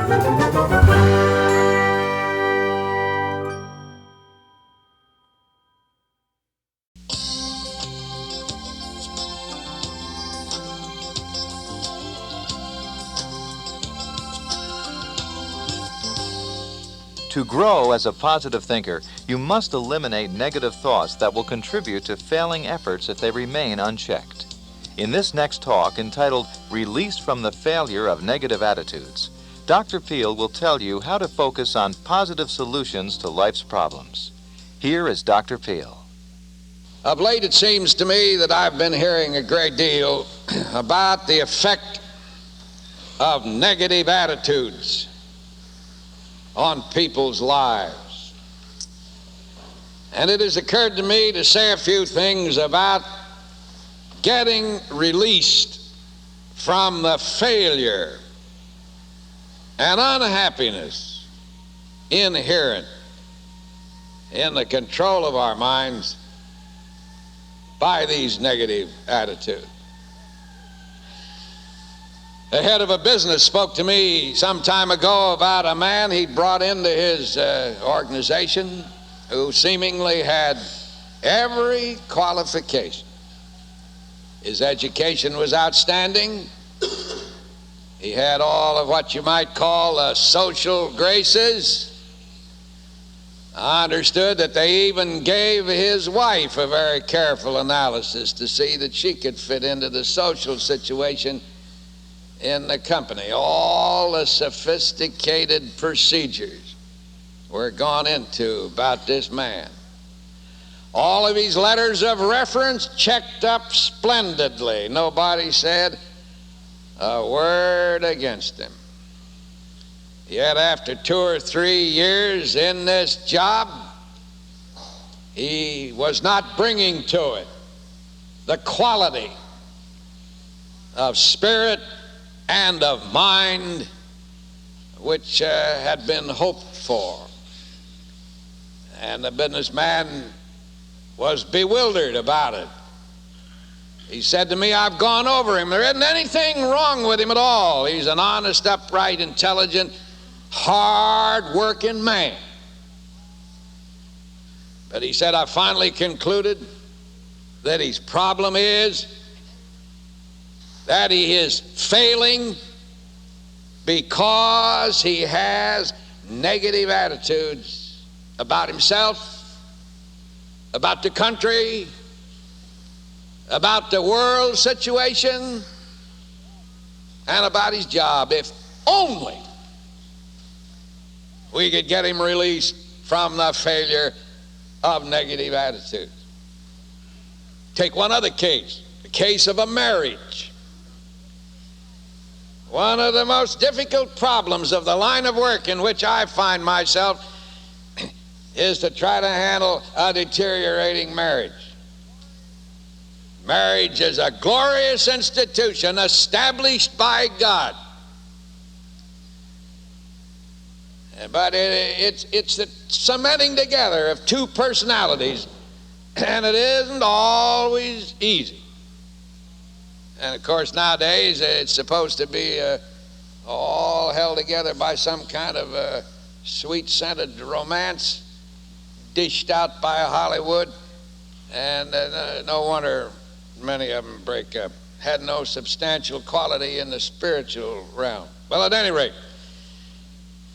To grow as a positive thinker, you must eliminate negative thoughts that will contribute to failing efforts if they remain unchecked. In this next talk, entitled Release from the Failure of Negative Attitudes, Dr. Peale will tell you how to focus on positive solutions to life's problems. Here is Dr. Peale. Of late, it seems to me that I've been hearing a great deal about the effect of negative attitudes on people's lives. And it has occurred to me to say a few things about getting released from the failure and unhappiness inherent in the control of our minds by these negative attitudes. The head of a business spoke to me some time ago about a man he'd brought into his organization who seemingly had every qualification. His education was outstanding. He had all of what you might call social graces. I understood that they even gave his wife a very careful analysis to see that she could fit into the social situation in the company. All the sophisticated procedures were gone into about this man. All of his letters of reference checked up splendidly. Nobody said a word against him. Yet after 2 or 3 years in this job, he was not bringing to it the quality of spirit and of mind which had been hoped for. And the businessman was bewildered about it. He said to me, I've gone over him. There isn't anything wrong with him at all. He's an honest, upright, intelligent, hard-working man. But he said, I finally concluded that his problem is that he is failing because he has negative attitudes about himself, about the country, about the world situation, and about his job. If only we could get him released from the failure of negative attitudes. Take one other case, the case of a marriage. One of the most difficult problems of the line of work in which I find myself is to try to handle a deteriorating marriage. Marriage is a glorious institution established by God. But it's the cementing together of two personalities, and it isn't always easy. And of course nowadays it's supposed to be all held together by some kind of sweet-scented romance dished out by Hollywood, and no wonder many of them break up. Had no substantial quality in the spiritual realm. Well, at any rate,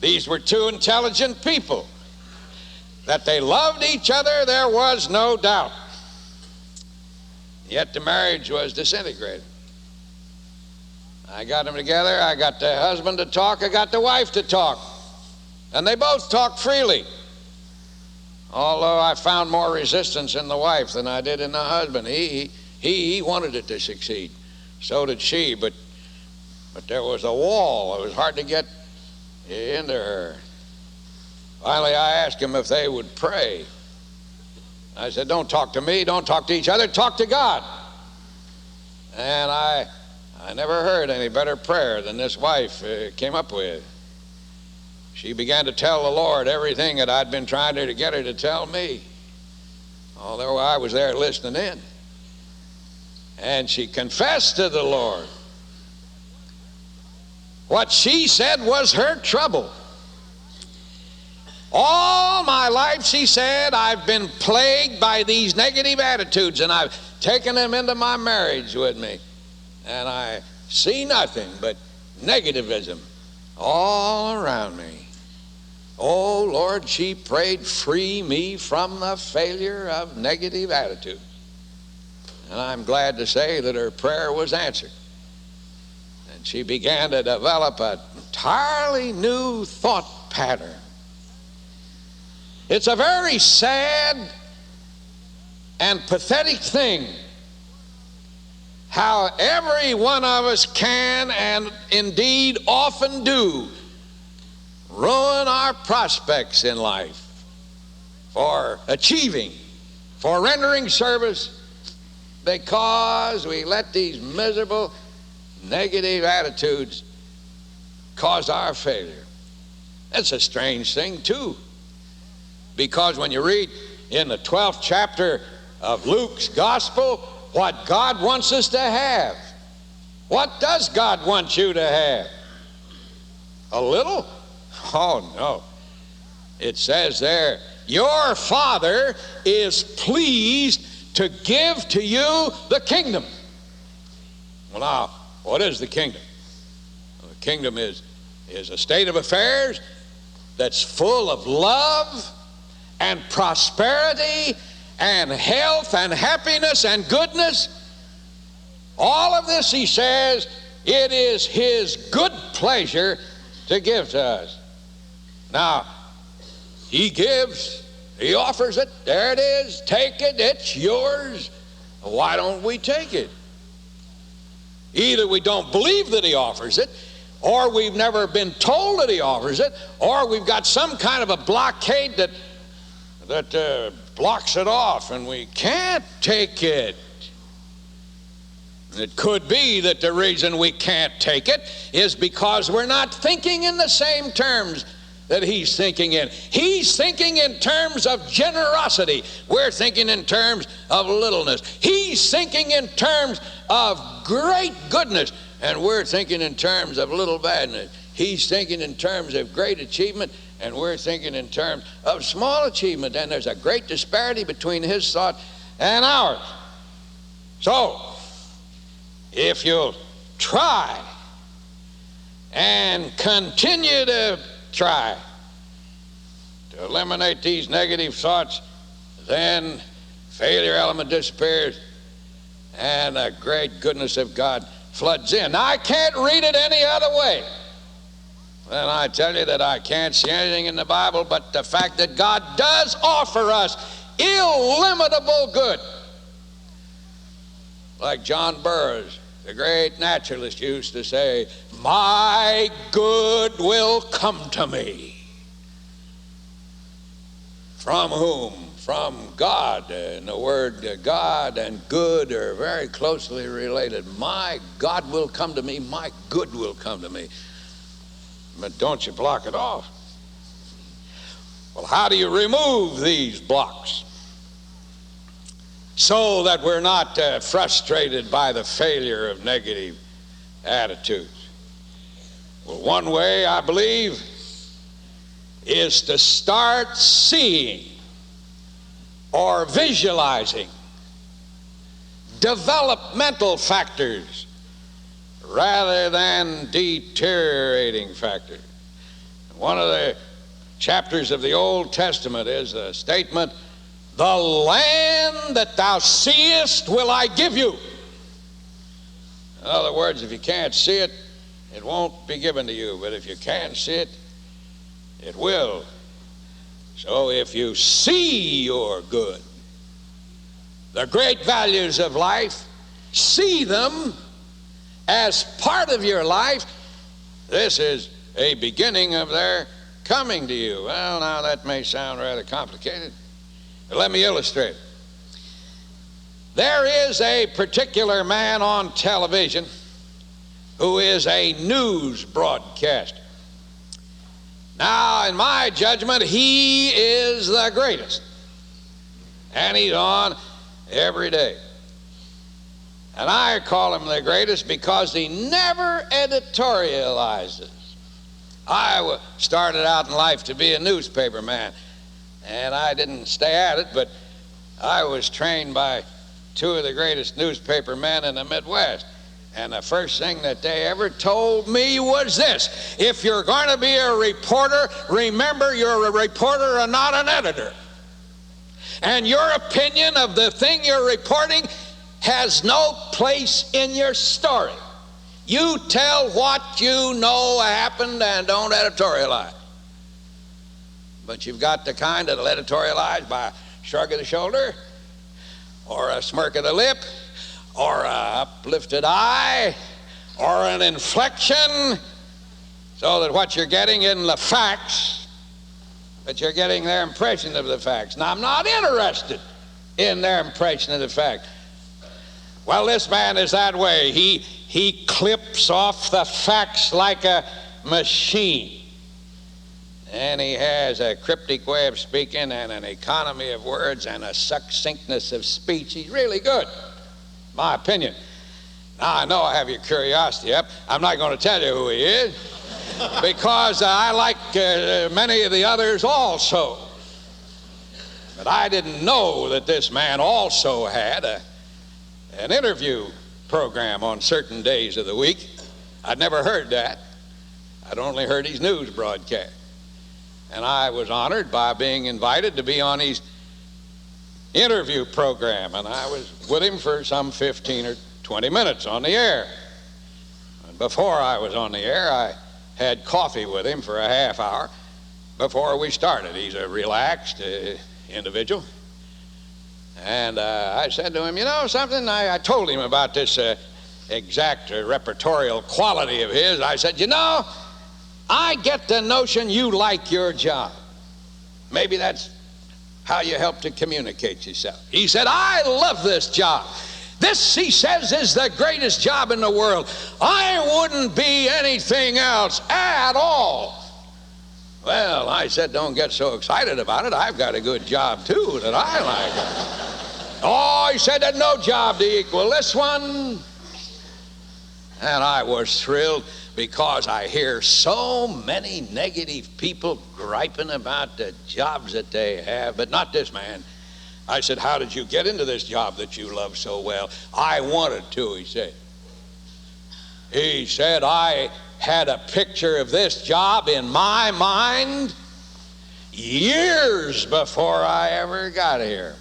these were two intelligent people. That they loved each other, there was no doubt. Yet the marriage was disintegrated. I got them together, I got the husband to talk, I got the wife to talk. And they both talked freely. Although I found more resistance in the wife than I did in the husband. He wanted it to succeed. So did she, but there was a wall. It was hard to get into her. Finally, I asked him if they would pray. I said, don't talk to me, don't talk to each other, talk to God. And I never heard any better prayer than this wife came up with. She began to tell the Lord everything that I'd been trying to get her to tell me, although I was there listening in. And she confessed to the Lord What she said was her trouble. All my life, she said, I've been plagued by these negative attitudes, and I've taken them into my marriage with me. And I see nothing but negativism all around me. Oh, Lord, she prayed, free me from the failure of negative attitude. And I'm glad to say that her prayer was answered. And she began to develop an entirely new thought pattern. It's a very sad and pathetic thing how every one of us can, and indeed often do, ruin our prospects in life for achieving, for rendering service, because we let these miserable negative attitudes cause our failure. That's a strange thing too, because when you read in the 12th chapter of Luke's gospel what God wants us to have, what does God want you to have? A little? Oh no. It says there, your Father is pleased to give to you the kingdom. Well, now, what is the kingdom? Well, the kingdom is a state of affairs that's full of love and prosperity and health and happiness and goodness. All of this, he says, it is his good pleasure to give to us. Now, he gives, he offers it, there it is, take it, it's yours. Why don't we take it? Either we don't believe that he offers it, or we've never been told that he offers it, or we've got some kind of a blockade that blocks it off and we can't take it. It could be that the reason we can't take it is because we're not thinking in the same terms that he's thinking in. He's thinking in terms of generosity. We're thinking in terms of littleness. He's thinking in terms of great goodness, and we're thinking in terms of little badness. He's thinking in terms of great achievement, and we're thinking in terms of small achievement. And there's a great disparity between his thought and ours. So, if you'll try and continue to try to eliminate these negative thoughts, then failure element disappears and the great goodness of God floods in. Now, I can't read it any other way. And I tell you that I can't see anything in the Bible but the fact that God does offer us illimitable good. Like John Burroughs, the great naturalist, used to say, my good will come to me. From whom? From God. And the word God and good are very closely related. My God will come to me, my good will come to me. But don't you block it off. Well, how do you remove these blocks so that we're not frustrated by the failure of negative attitudes? Well, one way, I believe, is to start seeing or visualizing developmental factors rather than deteriorating factors. One of the chapters of the Old Testament is a statement, the land that thou seest will I give you. In other words, if you can't see it, it won't be given to you. But if you can see it, it will. So if you see your good, the great values of life, see them as part of your life, this is a beginning of their coming to you. Well, now that may sound rather complicated, but let me illustrate. There is a particular man on television who is a news broadcaster. Now, in my judgment, he is the greatest, and he's on every day. And I call him the greatest because he never editorializes. I started out in life to be a newspaper man, and I didn't stay at it, but I was trained by two of the greatest newspaper men in the Midwest. And the first thing that they ever told me was this: if you're going to be a reporter, remember you're a reporter and not an editor. And your opinion of the thing you're reporting has no place in your story. You tell what you know happened and don't editorialize. But you've got the kind that'll editorialize by a shrug of the shoulder, or a smirk of the lip, or a uplifted eye, or an inflection, so that what you're getting isn't the facts, but you're getting their impression of the facts. Now, I'm not interested in their impression of the fact. Well, this man is that way. He clips off the facts like a machine. And he has a cryptic way of speaking and an economy of words and a succinctness of speech. He's really good, my opinion. Now, I know I have your curiosity up. I'm not going to tell you who he is because I like many of the others also. But I didn't know that this man also had an interview program on certain days of the week. I'd never heard that. I'd only heard his news broadcast. And I was honored by being invited to be on his interview program. And I was with him for some 15 or 20 minutes on the air. And before I was on the air, I had coffee with him for a half hour before we started. He's a relaxed individual. And I said to him, you know something? I told him about this exact repertorial quality of his. I said, you know, I get the notion you like your job. Maybe that's how you help to communicate yourself. He said, I love this job. This, he says, is the greatest job in the world. I wouldn't be anything else at all. Well, I said, don't get so excited about it. I've got a good job, too, that I like. Oh, he said, there's no job to equal this one. And I was thrilled because I hear so many negative people griping about the jobs that they have, but not this man. I said, how did you get into this job that you love so well? I wanted to, he said. He said, I had a picture of this job in my mind years before I ever got here.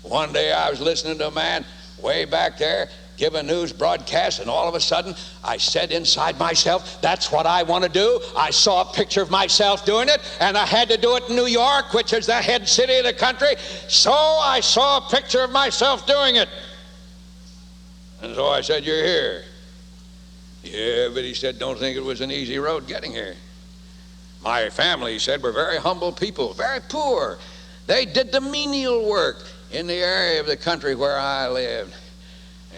One day I was listening to a man way back there give a news broadcast, and all of a sudden I said inside myself, that's what I want to do. I saw a picture of myself doing it, and I had to do it in New York, which is the head city of the country, so I saw a picture of myself doing it. And so I said, you're here. Yeah, but he said, don't think it was an easy road getting here. My family, he said, were very humble people, very poor. They did the menial work in the area of the country where I lived.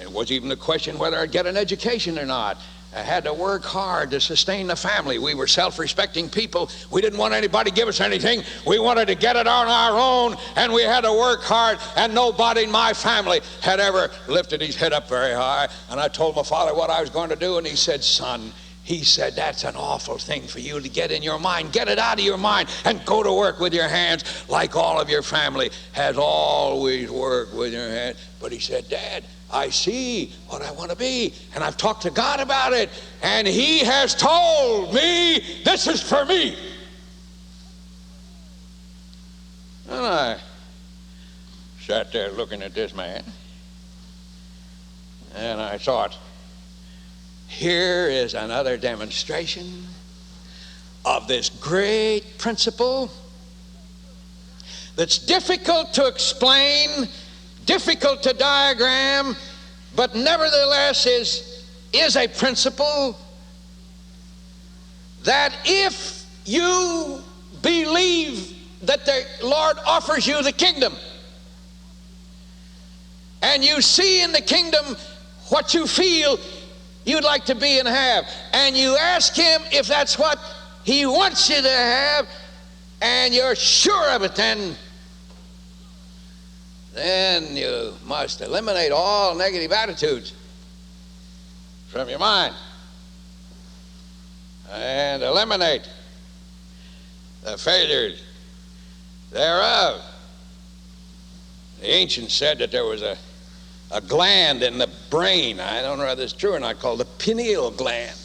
It was even a question whether I'd get an education or not. I had to work hard to sustain the family. We were self-respecting people. We didn't want anybody to give us anything. We wanted to get it on our own, and we had to work hard, and nobody in my family had ever lifted his head up very high. And I told my father what I was going to do, and he said, son, he said, that's an awful thing for you to get in your mind. Get it out of your mind and go to work with your hands like all of your family has always worked with your hands. But he said, Dad, I see what I want to be, and I've talked to God about it, and He has told me this is for me. And I sat there looking at this man, and I thought, here is another demonstration of this great principle that's difficult to explain, difficult to diagram, but nevertheless is a principle that if you believe that the Lord offers you the kingdom, and you see in the kingdom what you feel you'd like to be and have, and you ask Him if that's what He wants you to have, and you're sure of it, then then you must eliminate all negative attitudes from your mind and eliminate the failures thereof. The ancients said that there was a gland in the brain, I don't know whether it's true or not, called the pineal gland.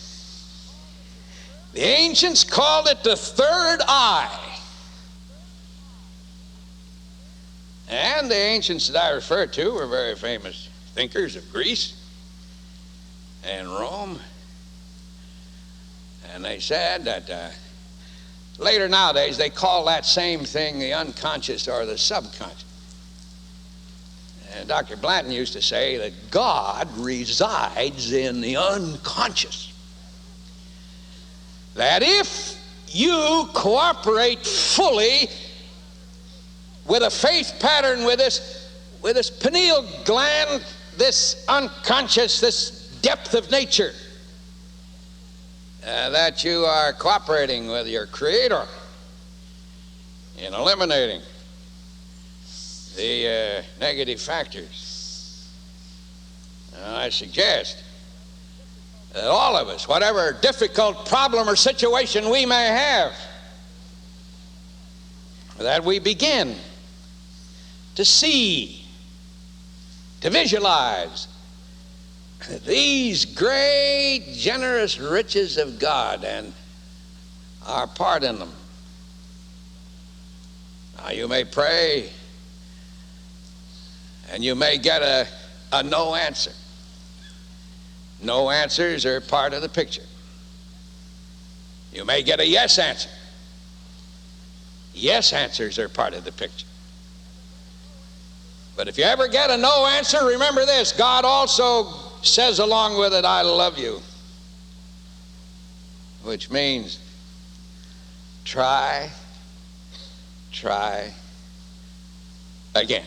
The ancients called it the third eye. And the ancients that I refer to were very famous thinkers of Greece and Rome. And they said that later nowadays they call that same thing the unconscious or the subconscious. And Dr. Blanton used to say that God resides in the unconscious. That if you cooperate fully with a faith pattern with this pineal gland, this unconscious, this depth of nature, that you are cooperating with your Creator in eliminating the negative factors. I suggest that all of us, whatever difficult problem or situation we may have, that we begin to see, to visualize these great generous riches of God and our part in them. Now you may pray and you may get a no answer. No answers are part of the picture. You may get a yes answer. Yes answers are part of the picture. But if you ever get a no answer, remember this: God also says along with it, I love you. Which means try again.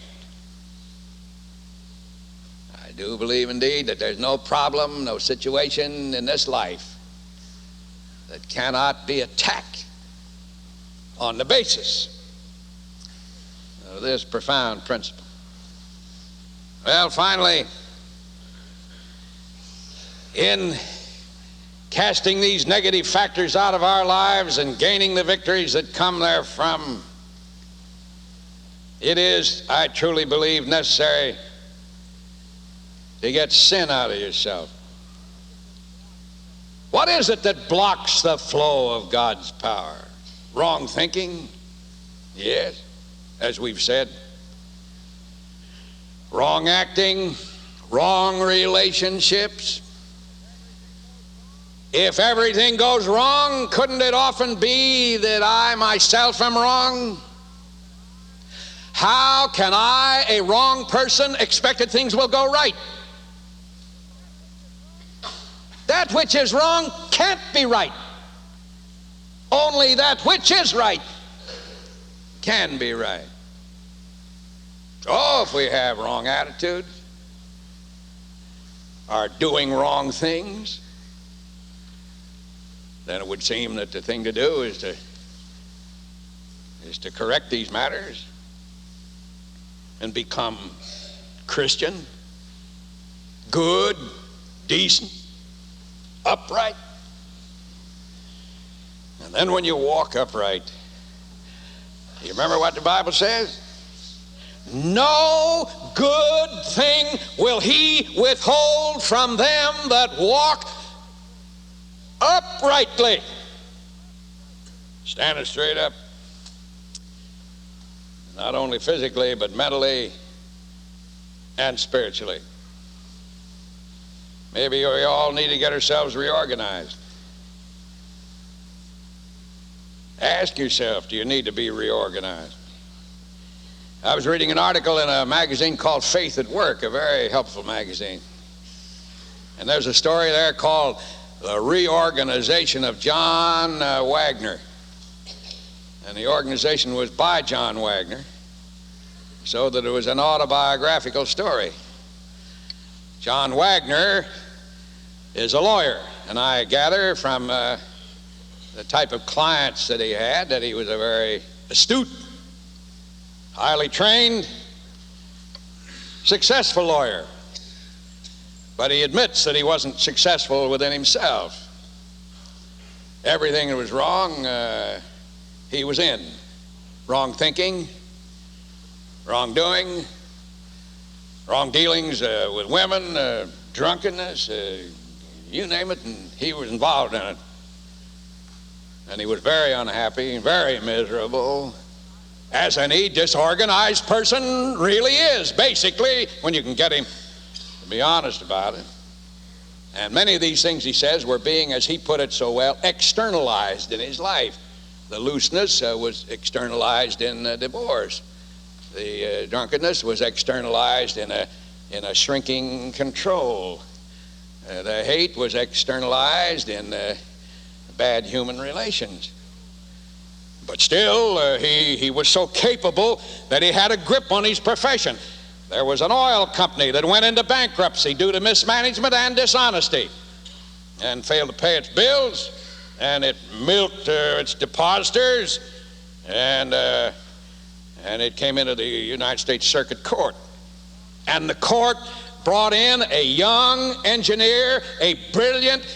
I do believe indeed that there's no problem, no situation in this life that cannot be attacked on the basis of this profound principle. Well, finally, in casting these negative factors out of our lives and gaining the victories that come therefrom, it is, I truly believe, necessary to get sin out of yourself. What is it that blocks the flow of God's power? Wrong thinking? Yes, as we've said. Wrong acting, wrong relationships. If everything goes wrong, couldn't it often be that I myself am wrong? How can I, a wrong person, expect that things will go right? That which is wrong can't be right. Only that which is right can be right. So if we have wrong attitudes, are doing wrong things, then it would seem that the thing to do is to correct these matters and become Christian, good, decent, upright. And then when you walk upright, you remember what the Bible says? No good thing will he withhold from them that walk uprightly. Standing straight up, not only physically but mentally and spiritually. Maybe we all need to get ourselves reorganized. Ask yourself, do you need to be reorganized? I was reading an article in a magazine called Faith at Work, a very helpful magazine. And there's a story there called The Reorganization of John Wagner. And the organization was by John Wagner, so that it was an autobiographical story. John Wagner is a lawyer, and I gather from the type of clients that he had that he was a very astute, highly trained, successful lawyer. But he admits that he wasn't successful within himself. Everything that was wrong, he was in. Wrong thinking, wrong doing, wrong dealings with women, drunkenness, you name it, and he was involved in it. And he was very unhappy, very miserable, as any disorganized person really is, basically, when you can get him to be honest about it. And many of these things, he says, were being, as he put it so well, externalized in his life. The looseness was externalized in divorce. The drunkenness was externalized in a shrinking control. The hate was externalized in bad human relations. But still, he was so capable that he had a grip on his profession. There was an oil company that went into bankruptcy due to mismanagement and dishonesty and failed to pay its bills, and it milked its depositors, and it came into the United States Circuit Court. And the court brought in a young engineer, a brilliant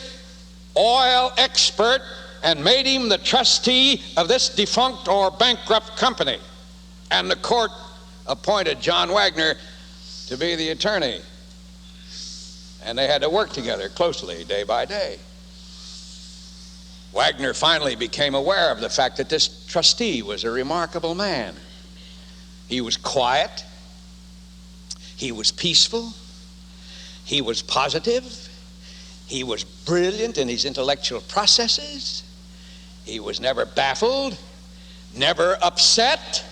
oil expert, and made him the trustee of this defunct or bankrupt company. And the court appointed John Wagner to be the attorney. And they had to work together closely day by day. Wagner finally became aware of the fact that this trustee was a remarkable man. He was quiet. He was peaceful. He was positive. He was brilliant in his intellectual processes. He was never baffled, never upset.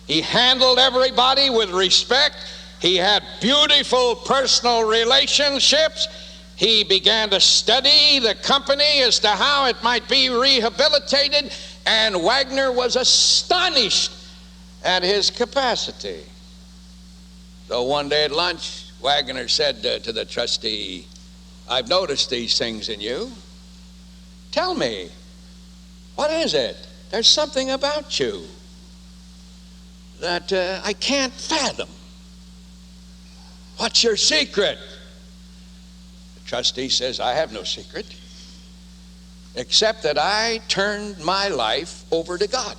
He handled everybody with respect. He had beautiful personal relationships. He began to study the company as to how it might be rehabilitated, and Wagner was astonished at his capacity. So one day at lunch, Wagner said to the trustee, "I've noticed these things in you. Tell me, what is it? There's something about you that I can't fathom. What's your secret?" The trustee says, "I have no secret, except that I turned my life over to God.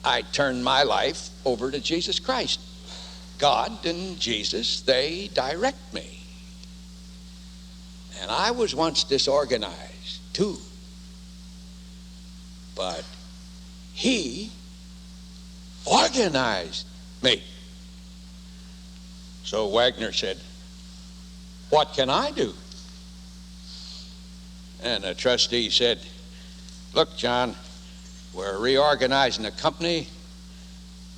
I turned my life over to Jesus Christ. God and Jesus, they direct me. And I was once disorganized too, but He organized me." So Wagner said, "What can I do?" And the trustee said, "Look, John, we're reorganizing the company.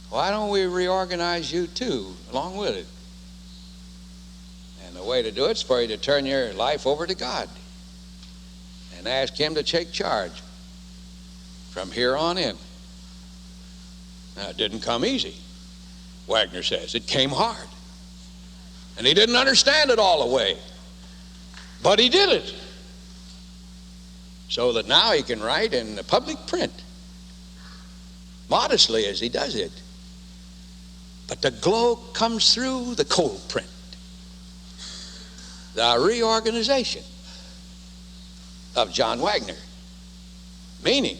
Why don't we reorganize you too, along with it? And the way to do it is for you to turn your life over to God and ask Him to take charge from here on in." Now, it didn't come easy, Wagner says. It came hard. And he didn't understand it all the way. But he did it. So that now he can write in the public print, modestly as he does it. But the glow comes through the cold print. The reorganization of John Wagner. Meaning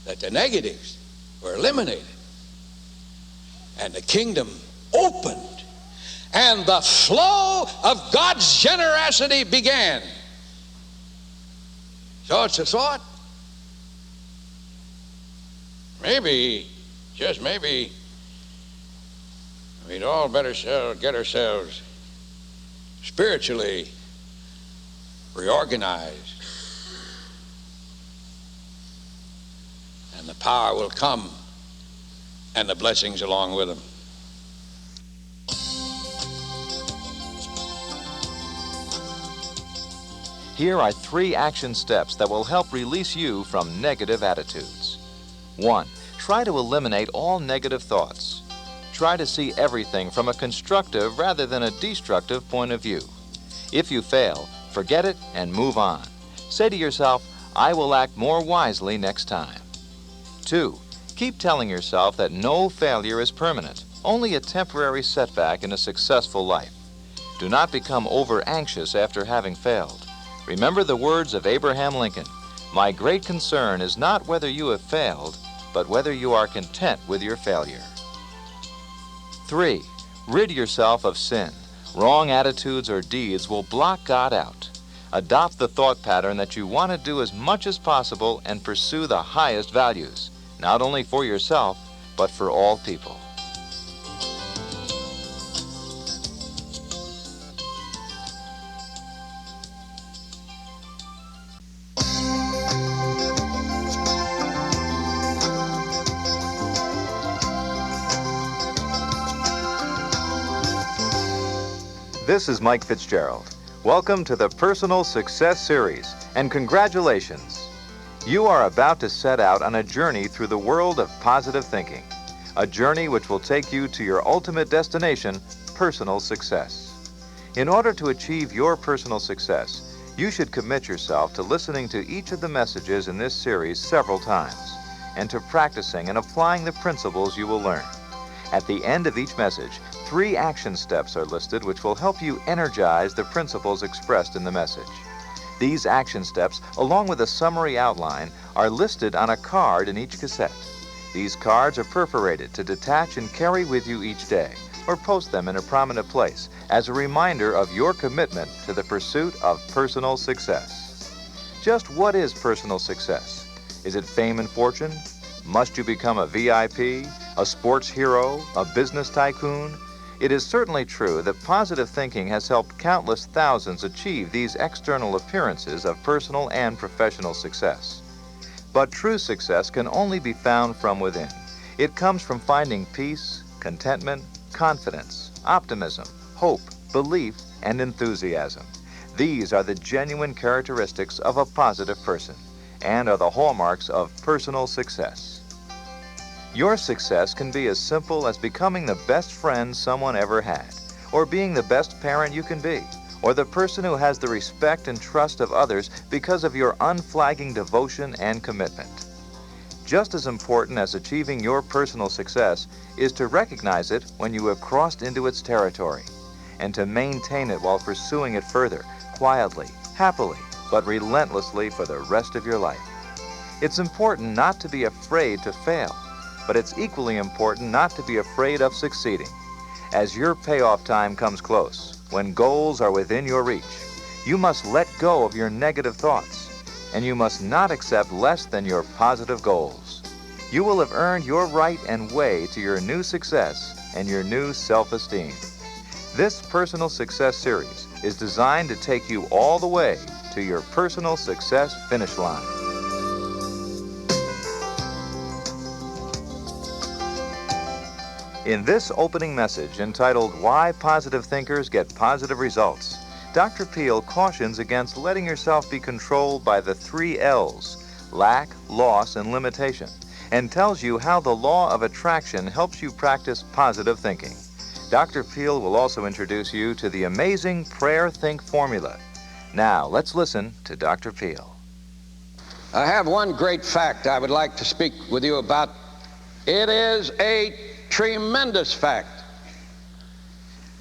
that the negatives were eliminated and the kingdom opened and the flow of God's generosity began. So it's a thought. Maybe, just maybe, we'd all better get ourselves spiritually reorganized. And the power will come and the blessings along with them. Here are 3 action steps that will help release you from negative attitudes. 1. Try to eliminate all negative thoughts. Try to see everything from a constructive rather than a destructive point of view. If you fail, forget it and move on. Say to yourself, "I will act more wisely next time." 2. Keep telling yourself that no failure is permanent. only a temporary setback in a successful life. Do not become over-anxious after having failed. Remember the words of Abraham Lincoln, "My great concern is not whether you have failed, but whether you are content with your failure." 3. Rid yourself of sin. Wrong attitudes or deeds will block God out. Adopt the thought pattern that you want to do as much as possible and pursue the highest values, not only for yourself, but for all people. This is Mike Fitzgerald. Welcome to the Personal Success Series, and congratulations! You are about to set out on a journey through the world of positive thinking, a journey which will take you to your ultimate destination, personal success. In order to achieve your personal success, you should commit yourself to listening to each of the messages in this series several times, and to practicing and applying the principles you will learn. At the end of each message, 3 action steps are listed which will help you energize the principles expressed in the message. These action steps, along with a summary outline, are listed on a card in each cassette. These cards are perforated to detach and carry with you each day, or post them in a prominent place as a reminder of your commitment to the pursuit of personal success. Just what is personal success? Is it fame and fortune? Must you become a VIP, a sports hero, a business tycoon? It is certainly true that positive thinking has helped countless thousands achieve these external appearances of personal and professional success. But true success can only be found from within. It comes from finding peace, contentment, confidence, optimism, hope, belief, and enthusiasm. These are the genuine characteristics of a positive person and are the hallmarks of personal success. Your success can be as simple as becoming the best friend someone ever had, or being the best parent you can be, or the person who has the respect and trust of others because of your unflagging devotion and commitment. Just as important as achieving your personal success is to recognize it when you have crossed into its territory, and to maintain it while pursuing it further, quietly, happily, but relentlessly for the rest of your life. It's important not to be afraid to fail, but it's equally important not to be afraid of succeeding. As your payoff time comes close, when goals are within your reach, you must let go of your negative thoughts, and you must not accept less than your positive goals. You will have earned your right and way to your new success and your new self-esteem. This Personal Success Series is designed to take you all the way to your personal success finish line. In this opening message entitled, "Why Positive Thinkers Get Positive Results," Dr. Peale cautions against letting yourself be controlled by the 3 L's, lack, loss, and limitation, and tells you how the law of attraction helps you practice positive thinking. Dr. Peale will also introduce you to the amazing Prayer Think formula. Now, let's listen to Dr. Peale. I have one great fact I would like to speak with you about. It is a tremendous fact,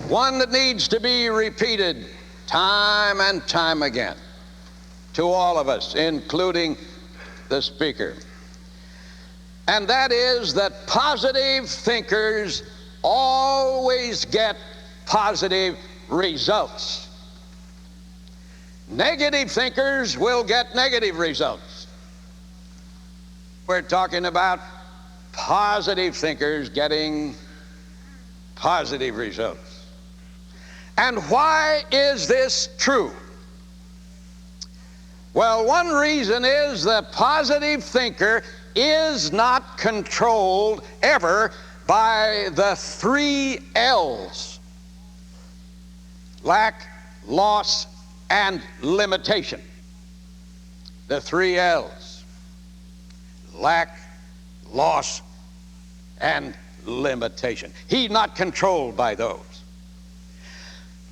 one that needs to be repeated time and time again to all of us, including the speaker. And that is that positive thinkers always get positive results. Negative thinkers will get negative results. We're talking about positive thinkers getting positive results. And why is this true? Well, one reason is the positive thinker is not controlled ever by the 3 L's: lack, loss, and limitation. The 3 L's: lack, loss, and limitation. He's not controlled by those.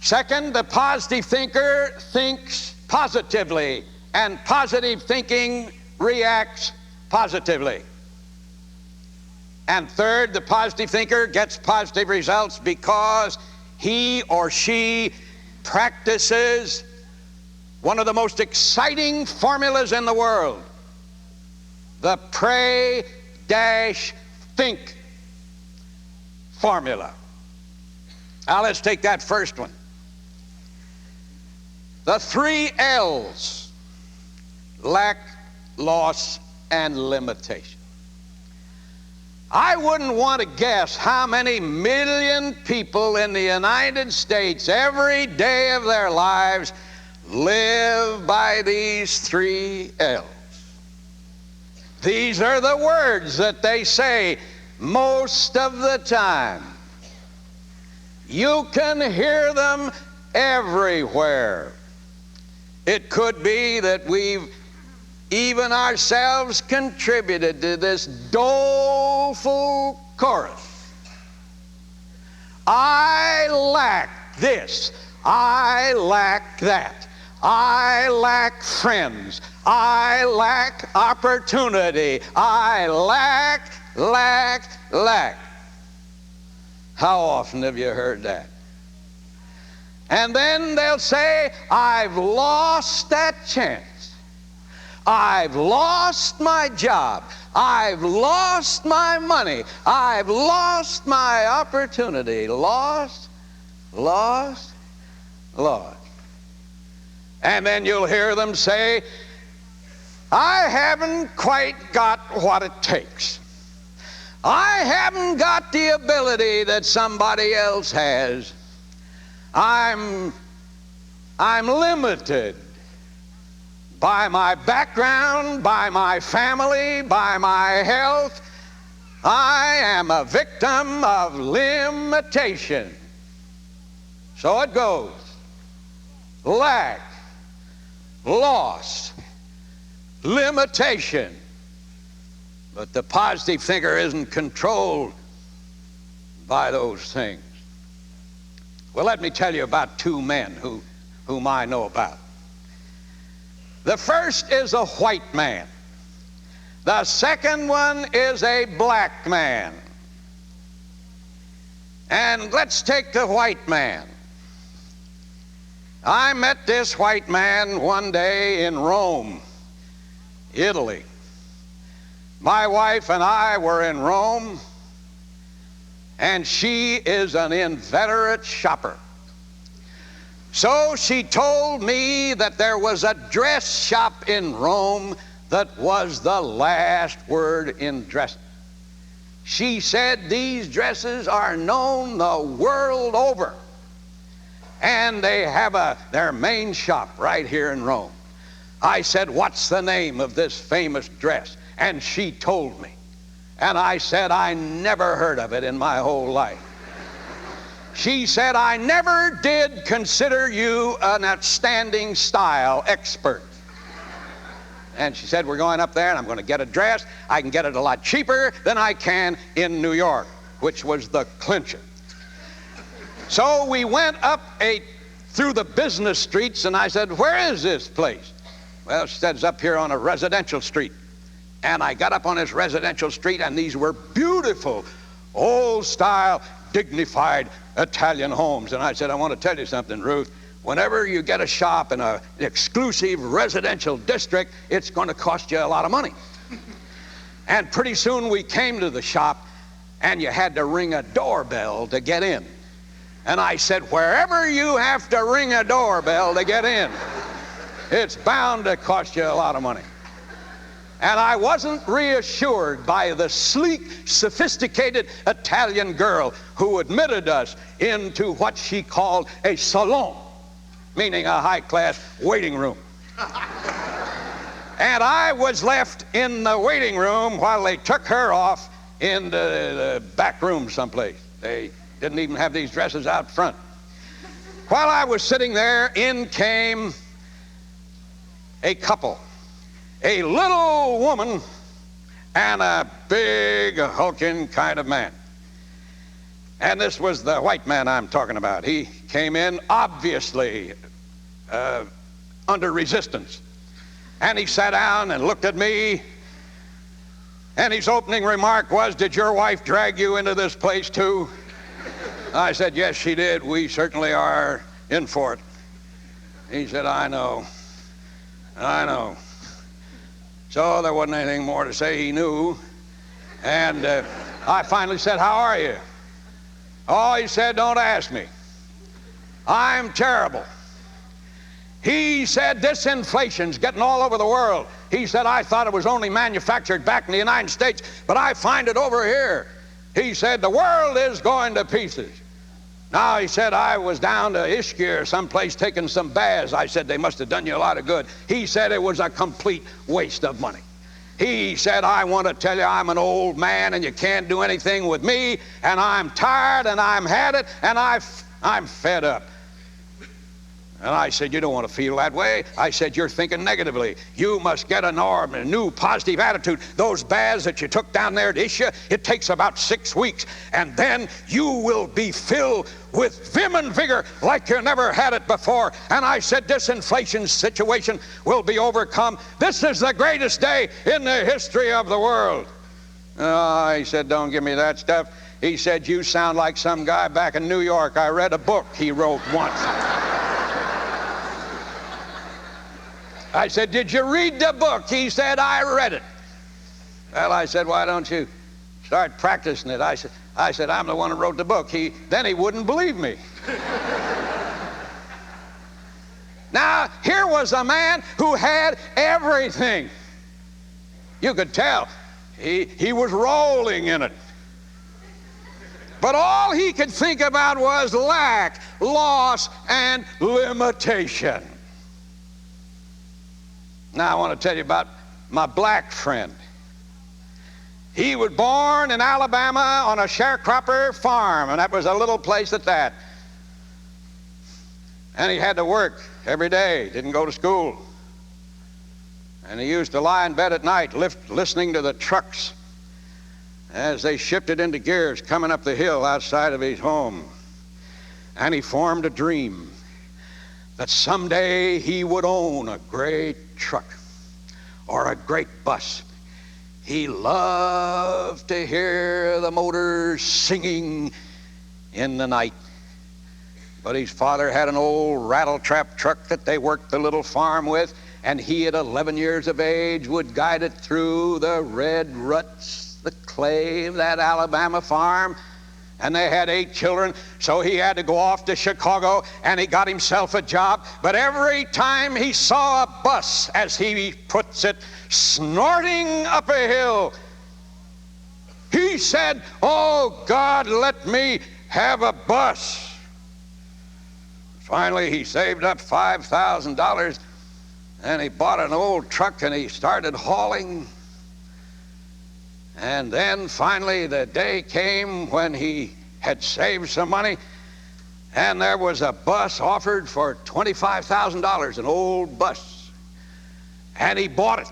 Second, the positive thinker thinks positively, and positive thinking reacts positively. And third, the positive thinker gets positive results because he or she practices one of the most exciting formulas in the world, the pray-think formula. Now let's take that first one. The 3 L's: lack, loss, and limitation. I wouldn't want to guess how many million people in the United States every day of their lives live by these 3 L's. These are the words that they say most of the time. You can hear them everywhere. It could be that we've even ourselves contributed to this doleful chorus. I lack this. I lack that. I lack friends. I lack opportunity. I lack. How often have you heard that? And then they'll say, I've lost that chance. I've lost my job. I've lost my money. I've lost my opportunity. Lost. And then you'll hear them say, I haven't quite got what it takes. I haven't got the ability that somebody else has. I'm limited by my background, by my family, by my health. I am a victim of limitation. So it goes. Lack, loss, limitation. But the positive thinker isn't controlled by those things. Well, let me tell you about 2 men whom I know about. The first is a white man. The second one is a black man. And let's take the white man. I met this white man one day in Rome, Italy. My wife and I were in Rome, and she is an inveterate shopper. So she told me that there was a dress shop in Rome that was the last word in dressing. She said these dresses are known the world over, and they have their main shop right here in Rome. I said, what's the name of this famous dress? And she told me. And I said, I never heard of it in my whole life. She said, I never did consider you an outstanding style expert. And she said, we're going up there and I'm going to get a dress. I can get it a lot cheaper than I can in New York, which was the clincher. So we went up through the business streets, and I said, where is this place? Well, she said, it's up here on a residential street. And I got up on this residential street, and these were beautiful, old-style, dignified Italian homes. And I said, I want to tell you something, Ruth. Whenever you get a shop in an exclusive residential district, it's going to cost you a lot of money. And pretty soon we came to the shop, and you had to ring a doorbell to get in. And I said, wherever you have to ring a doorbell to get in, it's bound to cost you a lot of money. And I wasn't reassured by the sleek, sophisticated Italian girl who admitted us into what she called a salon, meaning a high-class waiting room. And I was left in the waiting room while they took her off into the back room someplace. They didn't even have these dresses out front. While I was sitting there, in came a couple. A little woman and a big, hulking kind of man. And this was the white man I'm talking about. He came in obviously under resistance. And he sat down and looked at me, And his opening remark was, "Did your wife drag you into this place too?" I said, "Yes, she did. We certainly are in for it." He said, I know. So there wasn't anything more to say. He knew. And I finally said, "How are you?" "Oh," he said, "don't ask me. I'm terrible." He said, "This inflation's getting all over the world." He said, "I thought it was only manufactured back in the United States, but I find it over here." He said, "The world is going to pieces." Now, he said, "I was down to Ischia or someplace taking some baths." I said, "They must have done you a lot of good." He said, "It was a complete waste of money." He said, "I want to tell you, I'm an old man and you can't do anything with me, and I'm tired and I'm had it and I'm fed up." And I said, "You don't want to feel that way." I said, "You're thinking negatively. You must get a new positive attitude. Those baths that you took down there at Ischia, it takes about 6 weeks, and then you will be filled with vim and vigor like you never had it before." And I said, "This inflation situation will be overcome. This is the greatest day in the history of the world." He said, "Don't give me that stuff." He said, "You sound like some guy back in New York. I read a book he wrote once." I said, "Did you read the book?" He said, "I read it." Well, I said, "Why don't you start practicing it?" I said, "I'm the one who wrote the book." Then he wouldn't believe me. Now, here was a man who had everything. You could tell he was rolling in it. But all he could think about was lack, loss, and limitation. Now, I want to tell you about my black friend. He was born in Alabama on a sharecropper farm, and that was a little place at that. And he had to work every day, didn't go to school. And he used to lie in bed at night listening to the trucks as they shifted into gears coming up the hill outside of his home. And he formed a dream that someday he would own a great truck or a great bus. He loved to hear the motors singing in the night. But his father had an old rattle-trap truck that they worked the little farm with, and he at 11 years of age would guide it through the red ruts, the clay of that Alabama farm. And they had 8 children, so he had to go off to Chicago, and he got himself a job. But every time he saw a bus, as he puts it, snorting up a hill, he said, "Oh, God, let me have a bus." Finally, he saved up $5,000, and he bought an old truck, and he started hauling. And then finally the day came when he had saved some money, and there was a bus offered for $25,000, an old bus. And he bought it.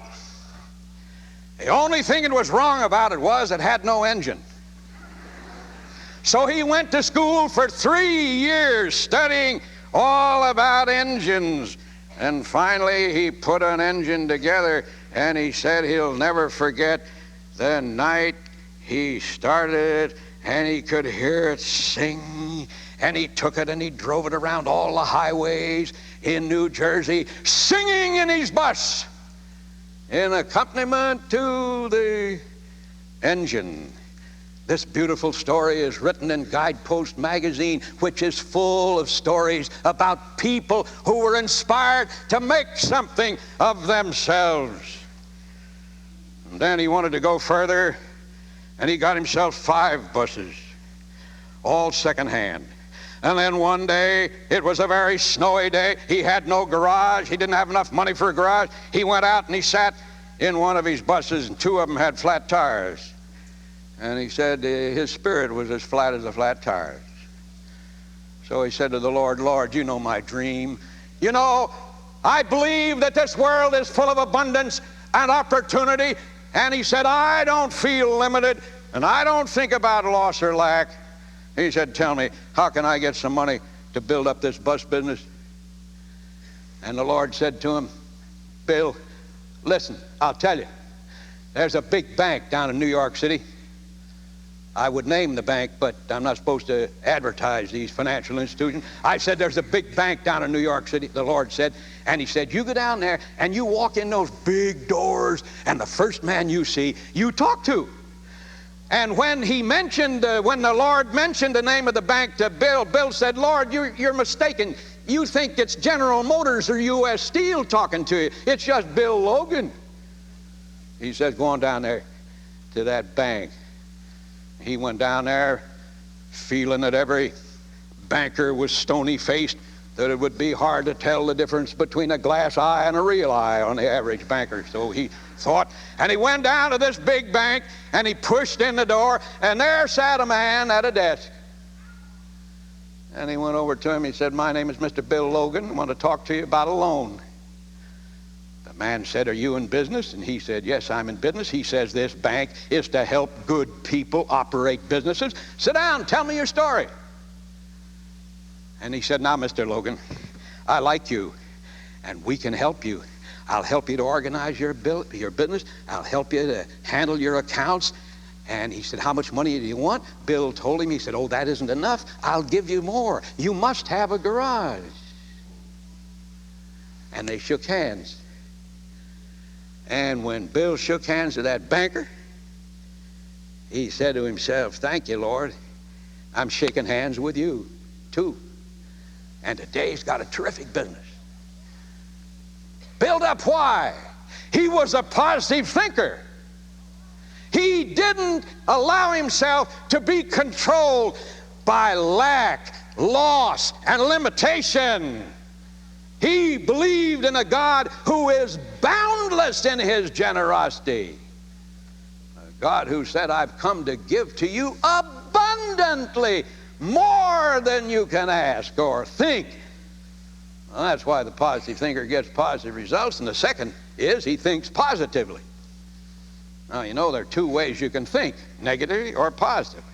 The only thing that was wrong about it was it had no engine. So he went to school for 3 years studying all about engines. And finally he put an engine together, and he said he'll never forget the night he started it, and he could hear it sing. And he took it and he drove it around all the highways in New Jersey, singing in his bus in accompaniment to the engine. This beautiful story is written in Guidepost magazine, which is full of stories about people who were inspired to make something of themselves. And then he wanted to go further, and he got himself 5 buses, all secondhand. And then one day, it was a very snowy day. He had no garage. He didn't have enough money for a garage. He went out and he sat in one of his buses, and 2 of them had flat tires. And he said his spirit was as flat as the flat tires. So he said to the Lord, "Lord, you know my dream. You know, I believe that this world is full of abundance and opportunity." And he said, "I don't feel limited, and I don't think about loss or lack." He said, "Tell me, how can I get some money to build up this bus business?" And the Lord said to him, "Bill, listen, I'll tell you. There's a big bank down in New York City. I would name the bank, but I'm not supposed to advertise these financial institutions. I said, there's a big bank down in New York City, the Lord said. And he said, you go down there and you walk in those big doors, and the first man you see, you talk to. And when he mentioned, when the Lord mentioned the name of the bank to Bill, Bill said, Lord, you're mistaken. You think it's General Motors or U.S. Steel talking to you. It's just Bill Logan. He says, go on down there to that bank. He went down there feeling that every banker was stony-faced, that it would be hard to tell the difference between a glass eye and a real eye on the average banker. So he thought, and he went down to this big bank, and he pushed in the door, and there sat a man at a desk. And he went over to him. He said, my name is Mr. Bill Logan. I want to talk to you about a loan. The man said, are you in business? And he said, yes, I'm in business. He says, this bank is to help good people operate businesses. Sit down, tell me your story. And he said, now, Mr. Logan, I like you, and we can help you. I'll help you to organize your business. I'll help you to handle your accounts. And he said, how much money do you want? Bill told him. He said, oh, that isn't enough. I'll give you more. You must have a garage. And they shook hands. And when Bill shook hands with that banker, he said to himself, thank you, Lord. I'm shaking hands with you, too. And today he's got a terrific business. Built up why? He was a positive thinker. He didn't allow himself to be controlled by lack, loss, and limitation. He believed in a God who is boundless in his generosity. A God who said, I've come to give to you abundantly, more than you can ask or think. Well, that's why the positive thinker gets positive results. And the second is he thinks positively. Now, you know there are two ways you can think, negatively or positively.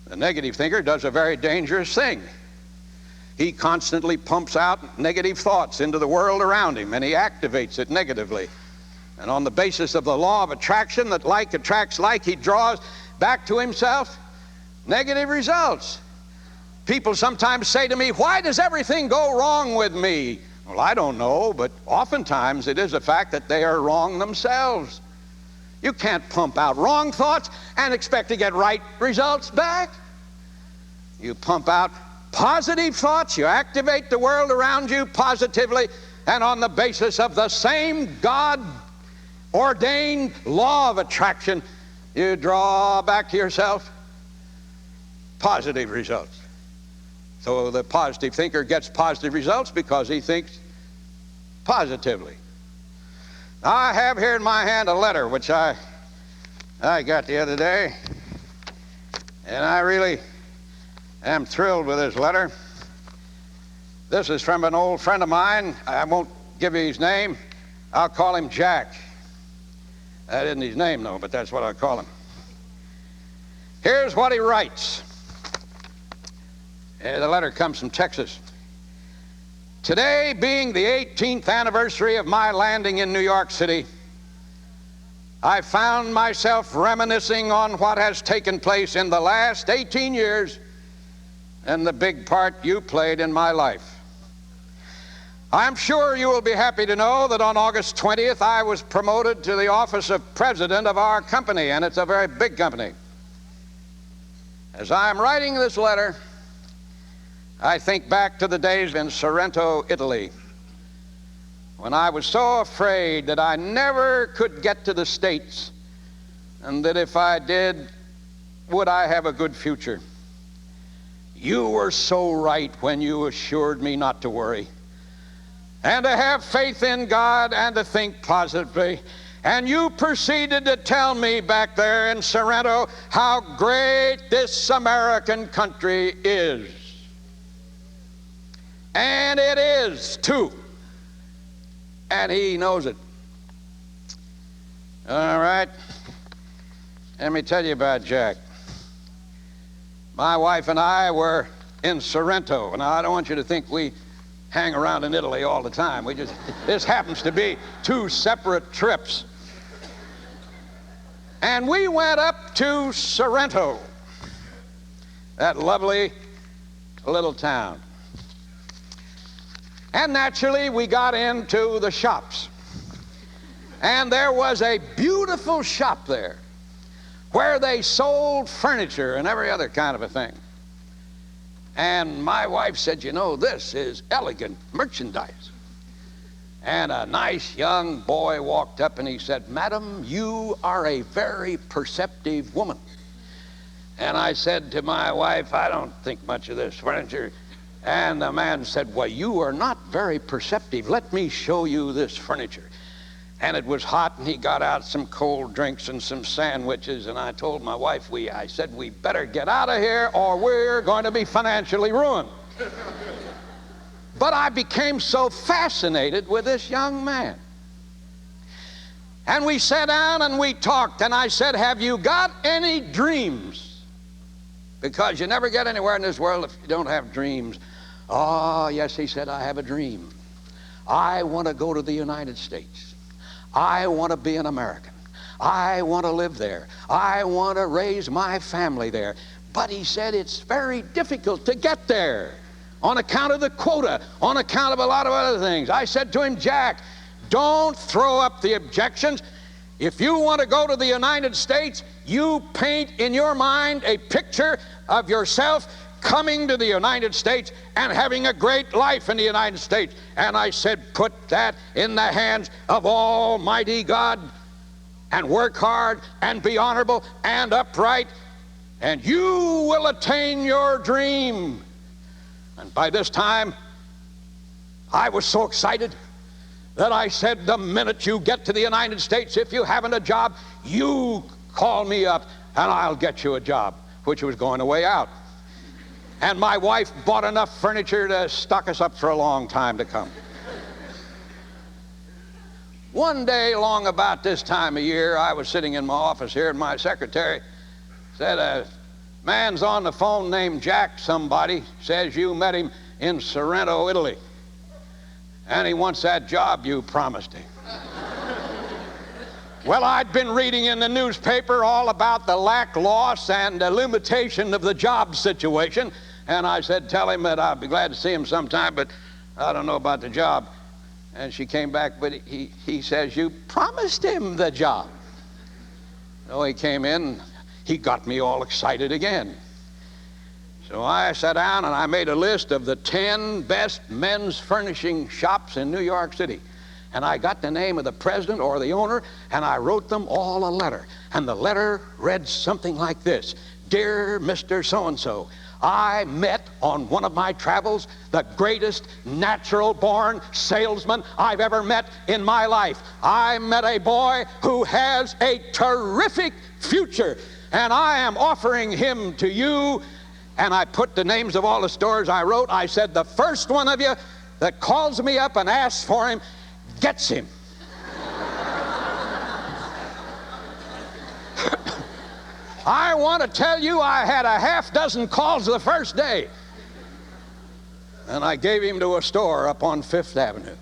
The negative thinker does a very dangerous thing. He constantly pumps out negative thoughts into the world around him, and he activates it negatively. And on the basis of the law of attraction, that like attracts like, he draws back to himself negative results. People sometimes say to me, why does everything go wrong with me? Well, I don't know, but oftentimes it is a fact that they are wrong themselves. You can't pump out wrong thoughts and expect to get right results back. You pump out positive thoughts, you activate the world around you positively, and on the basis of the same God-ordained law of attraction, you draw back to yourself positive results. So the positive thinker gets positive results because he thinks positively. Now, I have here in my hand a letter which I got the other day, and I really am thrilled with this letter. This is from an old friend of mine. I won't give you his name. I'll call him Jack. That isn't his name, though, but that's what I'll call him. Here's what he writes. The letter comes from Texas. Today, being the 18th anniversary of my landing in New York City, I found myself reminiscing on what has taken place in the last 18 years and the big part you played in my life. I'm sure you will be happy to know that on August 20th, I was promoted to the office of president of our company, and it's a very big company. As I'm writing this letter, I think back to the days in Sorrento, Italy, when I was so afraid that I never could get to the States, and that if I did, would I have a good future? You were so right when you assured me not to worry, and to have faith in God, and to think positively. And you proceeded to tell me back there in Sorrento how great this American country is. And it is, too. And he knows it. All right. Let me tell you about Jack. My wife and I were in Sorrento. Now, I don't want you to think we hang around in Italy all the time. This happens to be two separate trips. And we went up to Sorrento, that lovely little town. And naturally, we got into the shops. And there was a beautiful shop there where they sold furniture and every other kind of a thing. And my wife said, you know, this is elegant merchandise. And a nice young boy walked up and he said, Madam, you are a very perceptive woman. And I said to my wife, I don't think much of this furniture. And the man said, well, you are not very perceptive. Let me show you this furniture. And it was hot, and he got out some cold drinks and some sandwiches, and I told my wife, I said, we better get out of here or we're going to be financially ruined. But I became so fascinated with this young man. And we sat down and we talked, and I said, have you got any dreams? Because you never get anywhere in this world if you don't have dreams. Oh, yes, he said, I have a dream. I want to go to the United States. I want to be an American. I want to live there. I want to raise my family there. But he said it's very difficult to get there on account of the quota, on account of a lot of other things. I said to him, Jack, don't throw up the objections. If you want to go to the United States, you paint in your mind a picture of yourself coming to the United States and having a great life in the United States. And I said, put that in the hands of Almighty God and work hard and be honorable and upright, and you will attain your dream. And by this time, I was so excited that I said, the minute you get to the United States, if you haven't a job, you call me up and I'll get you a job, which was going away out. And my wife bought enough furniture to stock us up for a long time to come. One day, along about this time of year, I was sitting in my office here, and my secretary said, a man's on the phone named Jack somebody, says you met him in Sorrento, Italy, and he wants that job you promised him. Well, I'd been reading in the newspaper all about the lack, loss, and the limitation of the job situation, and I said, tell him that I'll be glad to see him sometime, but I don't know about the job. And she came back, but he says, you promised him the job. So he came in, he got me all excited again. So I sat down and I made a list of the 10 best men's furnishing shops in New York City. And I got the name of the president or the owner, and I wrote them all a letter. And the letter read something like this: Dear Mr. So-and-so, I met on one of my travels the greatest natural-born salesman I've ever met in my life. I met a boy who has a terrific future, and I am offering him to you. And I put the names of all the stores I wrote. I said, the first one of you that calls me up and asks for him gets him. I want to tell you, I had a half dozen calls the first day. And I gave him to a store up on Fifth Avenue.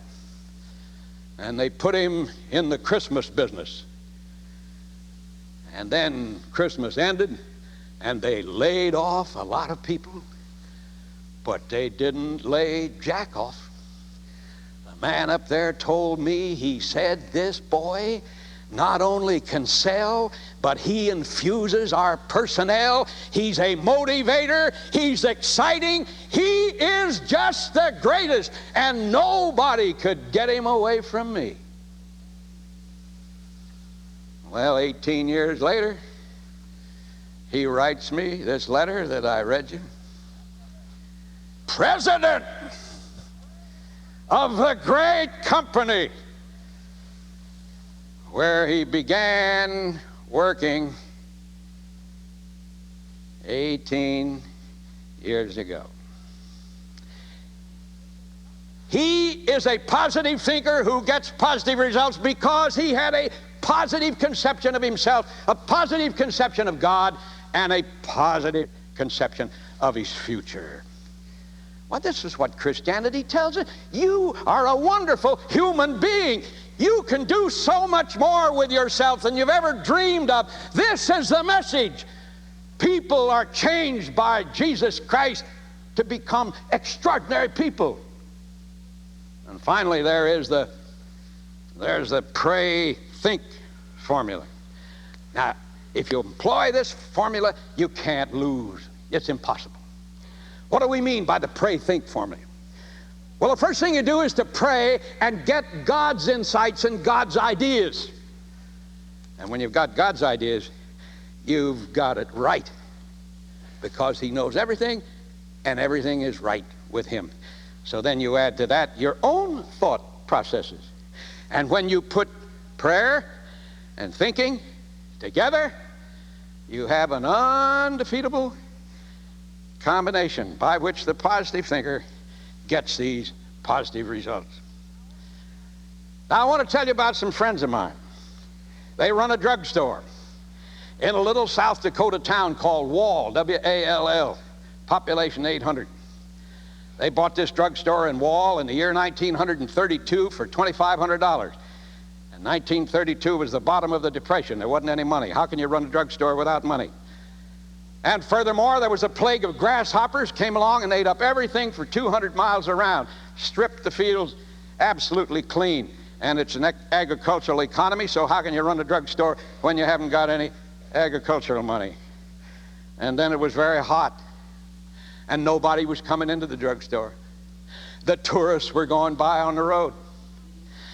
And they put him in the Christmas business. And then Christmas ended, and they laid off a lot of people, but they didn't lay Jack off. The man up there told me, he said, this boy not only can sell, but he infuses our personnel. He's a motivator. He's exciting. He is just the greatest, and nobody could get him away from me. Well, 18 years later, he writes me this letter that I read you. President of the great company where he began working 18 years ago. He is a positive thinker who gets positive results because he had a positive conception of himself, a positive conception of God, and a positive conception of his future. Well, this is what Christianity tells us. You are a wonderful human being. You can do so much more with yourself than you've ever dreamed of. This is the message. People are changed by Jesus Christ to become extraordinary people. And finally, there's the pray, think formula. Now, if you employ this formula, you can't lose. It's impossible. What do we mean by the pray, think formula? Well, the first thing you do is to pray and get God's insights and God's ideas. And when you've got God's ideas, you've got it right, because He knows everything, and everything is right with Him. So then you add to that your own thought processes. And when you put prayer and thinking together, you have an undefeatable combination by which the positive thinker gets these positive results. Now, I want to tell you about some friends of mine. They run a drugstore in a little South Dakota town called Wall, W-A-L-L, population 800. They bought this drugstore in Wall in the year 1932 for $2,500. And 1932 was the bottom of the Depression. There wasn't any money. How can you run a drugstore without money? And furthermore, there was a plague of grasshoppers, came along and ate up everything for 200 miles around, stripped the fields absolutely clean. And it's an agricultural economy, so how can you run a drugstore when you haven't got any agricultural money? And then it was very hot, and nobody was coming into the drugstore. The tourists were going by on the road.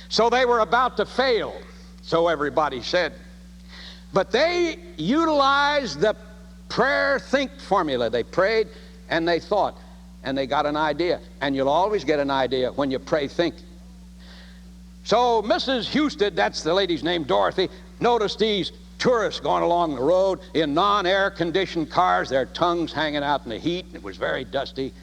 So they were about to fail, so everybody said. But they utilized the prayer think formula. They prayed and they thought, and they got an idea. And you'll always get an idea when you pray think. So Mrs. Houston, that's the lady's name, Dorothy, noticed these tourists going along the road in non-air conditioned cars, their tongues hanging out in the heat, and it was very dusty.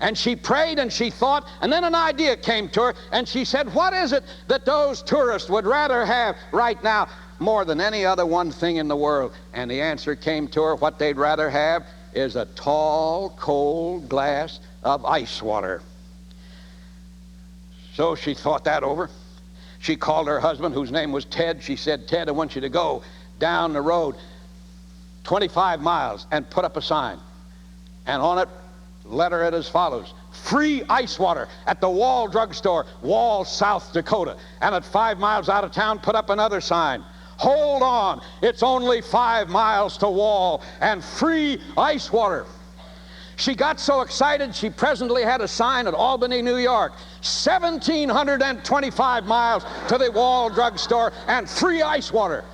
And she prayed and she thought, and then an idea came to her, and she said, what is it that those tourists would rather have right now more than any other one thing in the world? And the answer came to her, what they'd rather have is a tall, cold glass of ice water. So she thought that over. She called her husband, whose name was Ted. She said, Ted, I want you to go down the road 25 miles and put up a sign. And on it, letter it as follows: free ice water at the Wall drugstore, Wall, South Dakota. And at 5 miles out of town, put up another sign: hold on, it's only 5 miles to Wall, and free ice water. She got so excited, she presently had a sign at Albany, New York: 1,725 miles to the Wall drugstore and free ice water.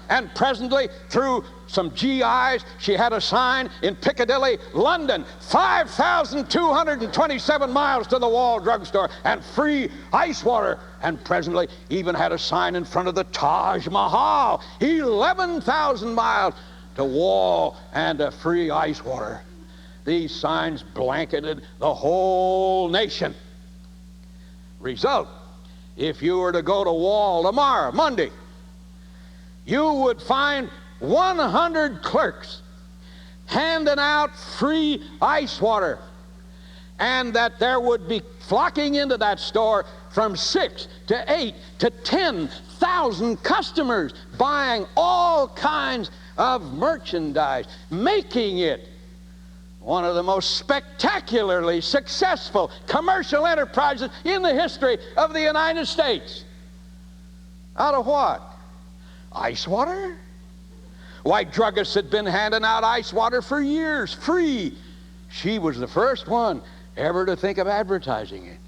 And presently, through some GIs, she had a sign in Piccadilly, London: 5,227 miles to the Wall drugstore and free ice water. And presently even had a sign in front of the Taj Mahal: 11,000 miles to Wall and a free ice water. These signs blanketed the whole nation. Result: if you were to go to Wall tomorrow, Monday, you would find 100 clerks handing out free ice water, and that there would be flocking into that store from 6 to 8 to 10,000 customers buying all kinds of merchandise, making it one of the most spectacularly successful commercial enterprises in the history of the United States. Out of what? Ice water? Why, druggists had been handing out ice water for years, free. She was the first one ever to think of advertising it.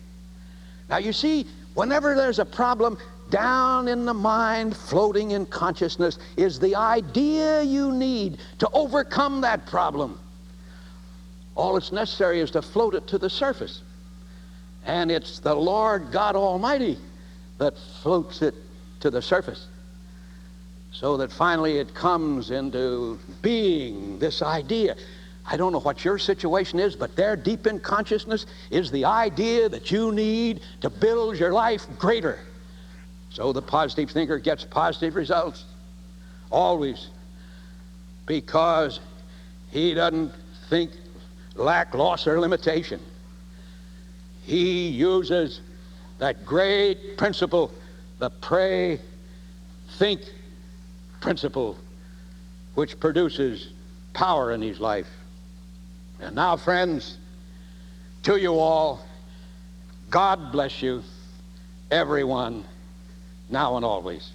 Now, you see, whenever there's a problem, down in the mind, floating in consciousness, is the idea you need to overcome that problem. All that's necessary is to float it to the surface. And it's the Lord God Almighty that floats it to the surface, so that finally it comes into being, this idea. I don't know what your situation is, but there deep in consciousness is the idea that you need to build your life greater. So the positive thinker gets positive results, always, because he doesn't think lack, loss, or limitation. He uses that great principle the pray, think principle, which produces power in his life. And now, friends, to you all, God bless you, everyone, now and always.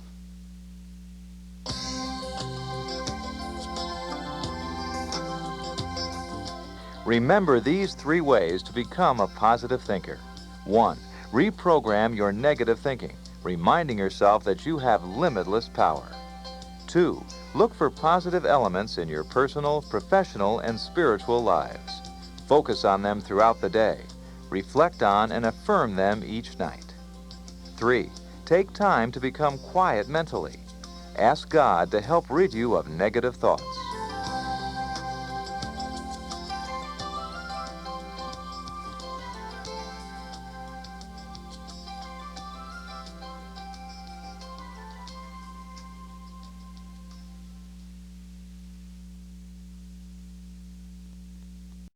Remember these 3 ways to become a positive thinker. 1. Reprogram your negative thinking, reminding yourself that you have limitless power. 2. Look for positive elements in your personal, professional, and spiritual lives. Focus on them throughout the day. Reflect on and affirm them each night. 3. Take time to become quiet mentally. Ask God to help rid you of negative thoughts.